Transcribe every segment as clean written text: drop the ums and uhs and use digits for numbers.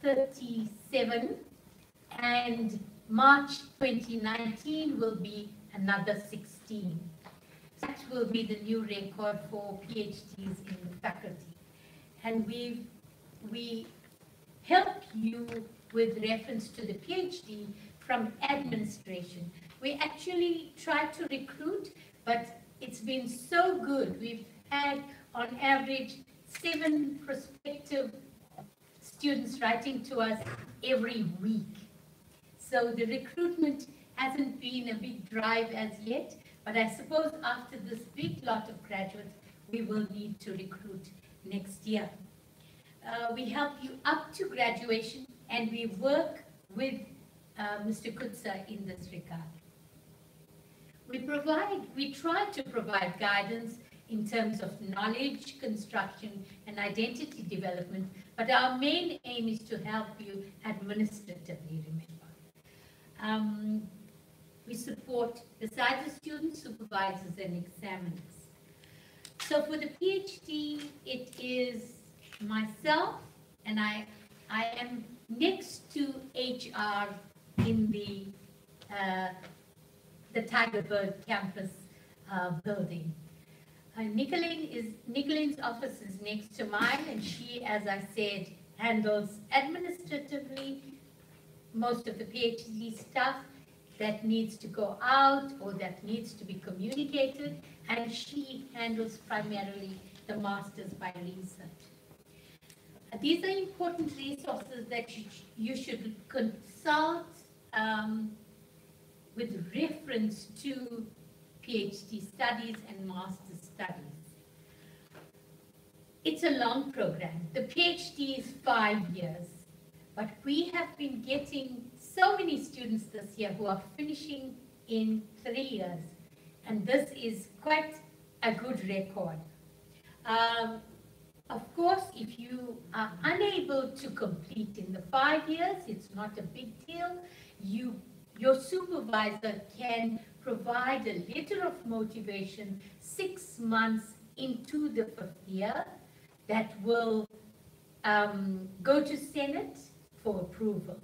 37, and March 2019 will be another 16. That will be the new record for PhDs in the faculty. And we help you with reference to the PhD from administration. We actually try to recruit, but it's been so good. We've had, on average, 7 prospective students writing to us every week. So the recruitment hasn't been a big drive as yet, but I suppose after this big lot of graduates, we will need to recruit next year. We help you up to graduation, and we work with Mr. Kutsa in this regard. We try to provide guidance in terms of knowledge, construction, and identity development, but our main aim is to help you administratively, remember. We support, besides the students, supervisors, and examiners. So for the PhD, it is myself, and I am next to HR in the Tigerbird campus building. Nicoline's office is next to mine, and she, as I said, handles administratively most of the PhD stuff that needs to go out or that needs to be communicated, and she handles primarily the masters by research. These are important resources that you should consult with reference to PhD studies and master's studies. It's a long program. The PhD is 5 years, but we have been getting so many students this year who are finishing in 3 years, and this is quite a good record. Of course, if you are unable to complete in the 5 years, it's not a big deal. Your supervisor can provide a letter of motivation 6 months into the 5th year that will go to Senate for approval.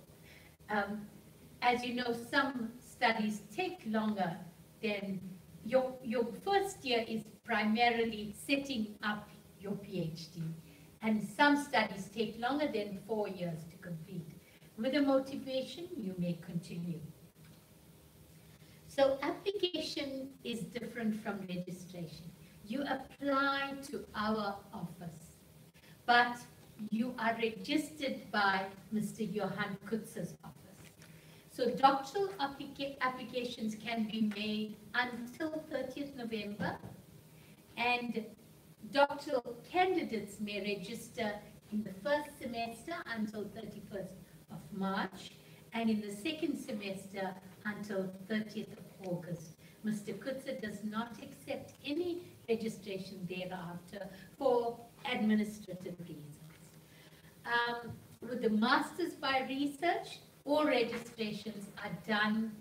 As you know, some studies take longer than your first year is primarily setting up your PhD, and some studies take longer than 4 years to complete. With a motivation, you may continue. So application is different from registration. You apply to our office, but you are registered by Mr. Johan Kutsa's office. So doctoral applications can be made until 30th November, and doctoral candidates may register in the first semester until 31st of March, and in the second semester until 30th of August. Mr. Kutsa does not accept any registration thereafter for administrative reasons. With the Masters by Research, all registrations are done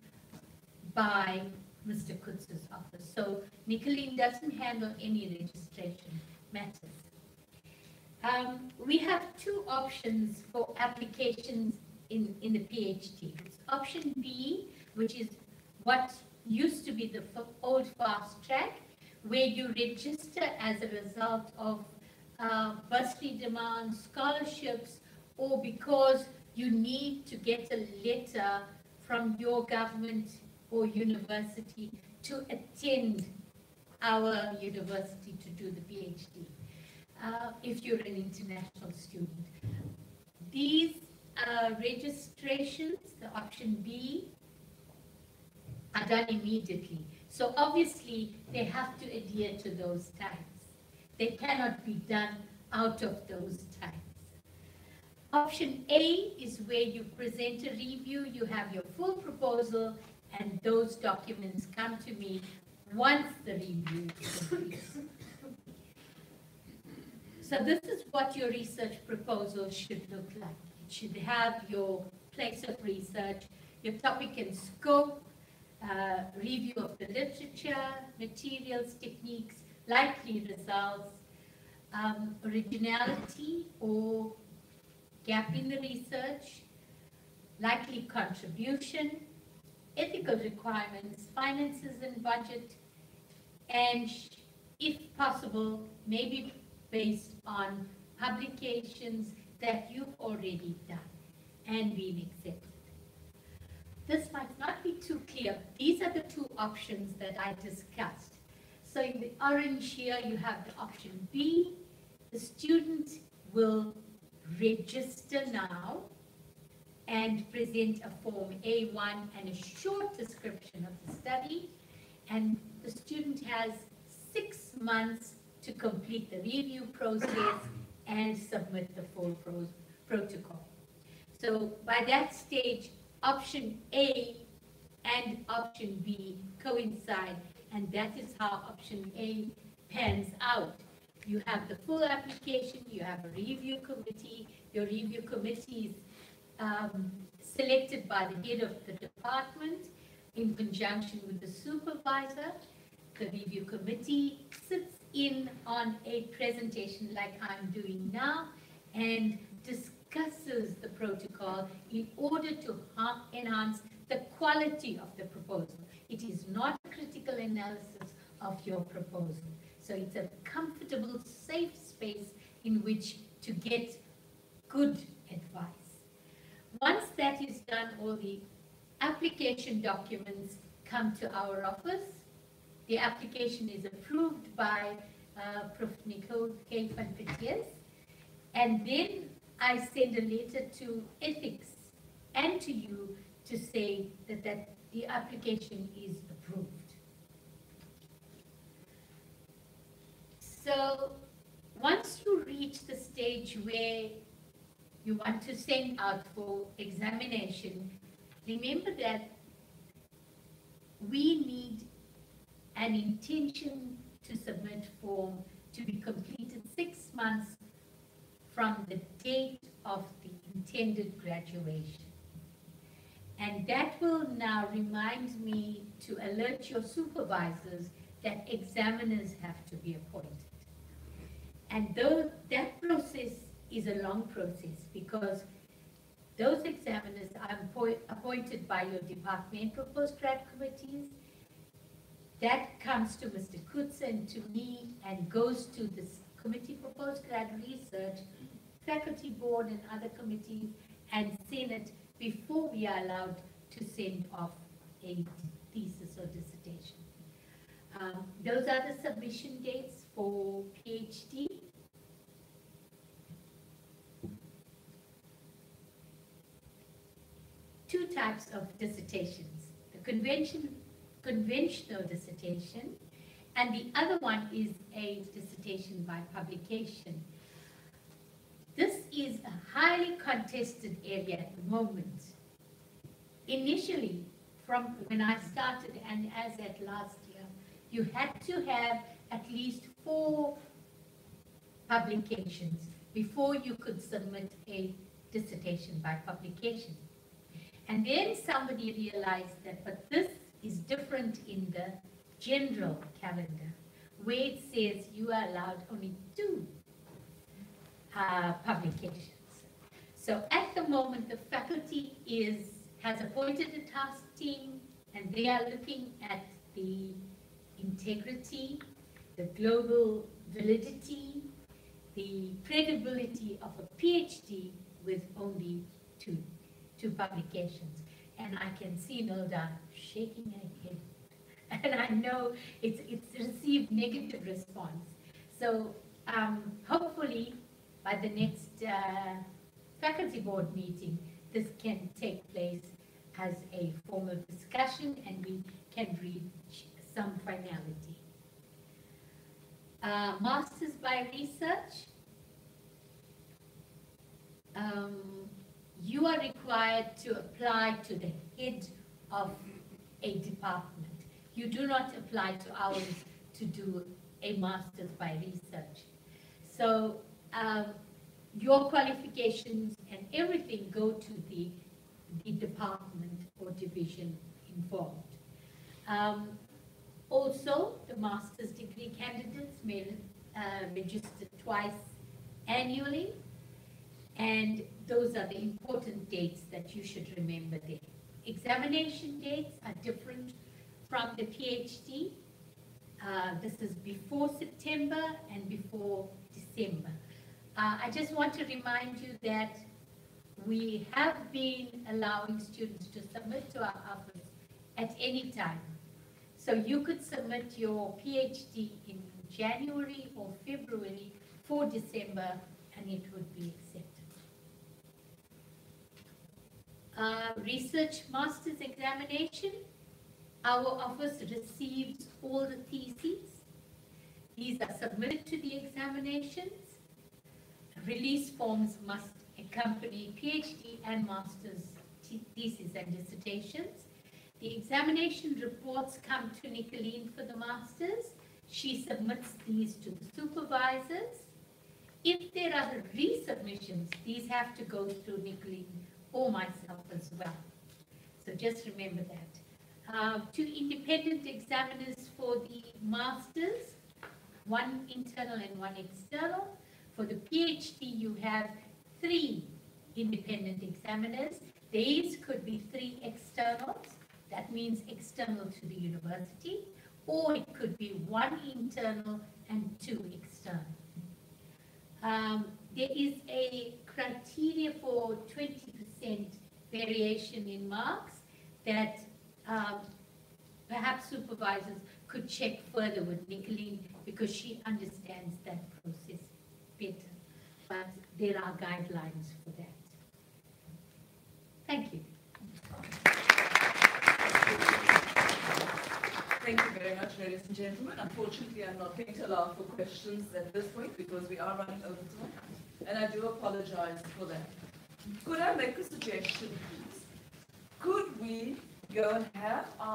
by Mr. Kutsa's office. So Nicoline doesn't handle any registration matters. We have 2 options for applications in the PhD. It's option B, which is what used to be the old fast track, where you register as a result of bursary demands, scholarships, or because you need to get a letter from your government or university to attend our university to do the PhD, if you're an international student. These registrations, the option B, are done immediately. So obviously, they have to adhere to those times. They cannot be done out of those times. Option A is where you present a review, you have your full proposal, and those documents come to me once the review is complete. So this is what your research proposal should look like. It should have your place of research, your topic and scope, review of the literature, materials, techniques, likely results, originality or gap in the research, likely contribution, ethical requirements, finances and budget, and if possible, maybe based on publications that you've already done and been accepted. This might not be too clear. These are the two options that I discussed. So in the orange here, you have the option B. The student will register now and present a form A1 and a short description of the study. And the student has 6 months to complete the review process and submit the full protocol. So by that stage, option A and option B coincide, and that is how option A pans out. You have the full application, you have a review committee, your review committee is selected by the head of the department in conjunction with the supervisor. The review committee sits in on a presentation like I'm doing now and discusses the protocol in order to enhance the quality of the proposal. It is not a critical analysis of your proposal. So it's a comfortable, safe space in which to get good advice. Once that is done, all the application documents come to our office. The application is approved by Prof. Nicole K. van Petiers, and then I send a letter to ethics and to you to say that the application is approved. So once you reach the stage where you want to send out for examination, remember that we need an intention to submit form to be completed 6 months from the date of the intended graduation. And that will now remind me to alert your supervisors that examiners have to be appointed. And though that process is a long process, because those examiners are appointed by your departmental postgrad committees. That comes to Mr. Kutz and to me and goes to the Committee for Postgrad Research, Faculty Board and other committees, and Senate before we are allowed to send off a thesis or dissertation. Those are the submission dates for PhD. Two types of dissertations, the conventional dissertation, and the other one is a dissertation by publication. This is a highly contested area at the moment. Initially, from when I started and as at last year, you had to have at least 4 publications before you could submit a dissertation by publication. And then somebody realized that, but this is different in the general calendar, where it says you are allowed only 2 publications. So at the moment, the faculty has appointed a task team, and they are looking at the integrity, the global validity, the credibility of a PhD with only two publications. And I can see Nilda shaking her head. And I know it's received negative response. So hopefully by the next faculty board meeting, this can take place as a formal discussion and we can reach some finality. Masters by research. You are required to apply to the head of a department. You do not apply to ours to do a master's by research. So your qualifications and everything go to the department or division involved. Also, the master's degree candidates may register twice annually, and those are the important dates that you should remember there. Examination dates are different from the PhD. This is before September and before December. I just want to remind you that we have been allowing students to submit to our office at any time. So you could submit your PhD in January or February for December, and it would be accepted. Research master's examination. Our office receives all the theses. These are submitted to the examinations. Release forms must accompany PhD and master's theses and dissertations. The examination reports come to Nicolene for the masters. She submits these to the supervisors. If there are resubmissions, these have to go through Nicolene or myself as well. So just remember that. Two independent examiners for the masters, one internal and one external. For the PhD, you have 3 independent examiners. These could be 3 externals. That means external to the university, or it could be 1 internal and 2 external. There is a criteria for 20% variation in marks that perhaps supervisors could check further with Nicolene because she understands that process better. But there are guidelines for that. Thank you. Thank you very much, ladies and gentlemen. Unfortunately, I'm not going to allow for questions at this point because we are running over time, and I do apologize for that. Could I make a suggestion, please? Could we go and have our